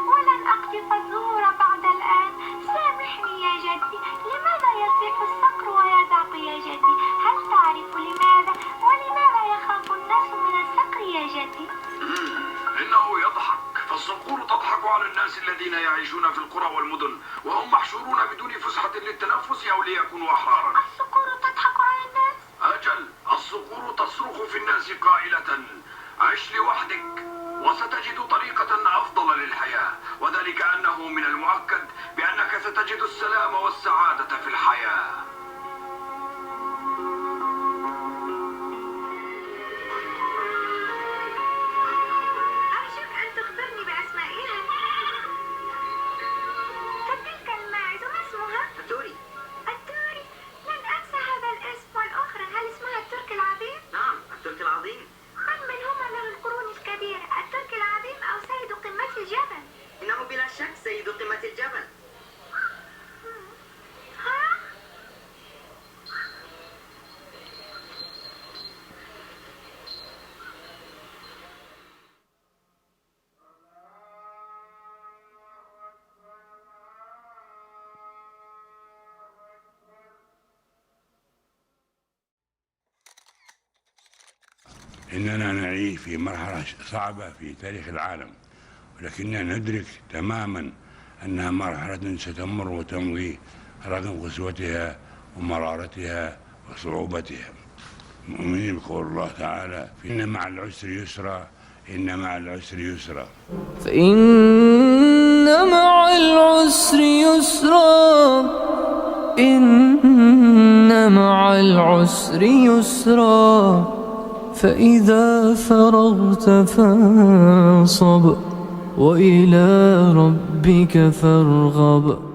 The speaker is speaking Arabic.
ولن أقذف الزهور بعد الآن. سامحني يا جدي، لماذا يصيح الصقر ويزعق يا جدي؟ هل تعرف لماذا؟ ولماذا يخاف الناس من الصقر يا جدي؟ إنه يضحك، فالصقور تضحك على الناس الذين يعيشون في القرى والمدن وهم محشورون بدون فسحة للتنفس أو ليكونوا أحرارا. الصقور تضحك على الناس؟ أجل، الصقور تصرخ في الناس قائلة: عش لوحدك وستجد طريقة أفضل للحياة، وذلك أنه من المؤكد بأنك ستجد السلام والسعادة في الحياة. أرجوك أن تخبرني بأسمائها. فتلك الماعز ما اسمها؟ التوري. التوري، لن أنسى هذا الاسم. والأخرى هل اسمها الترك العظيم؟ نعم، الترك العظيم. من هما له القرون الكبيرة، الترك العظيم أو سيد قمة الجبل؟ إنه بلا شك سيد قمة الجبل. ها؟ إننا نعيش في مرحلة صعبة في تاريخ العالم، ولكننا ندرك تماما أنها مرحلة ستمر وتمضي رغم قسوتها ومرارتها وصعوبتها. مؤمنين بقول الله تعالى: إن مع العسر يسرا، إن مع العسر يسرا. فإن مع العسر يسرا، إن مع العسر يسرا، فإذا فرغت فانصب وإلى ربك فارغب.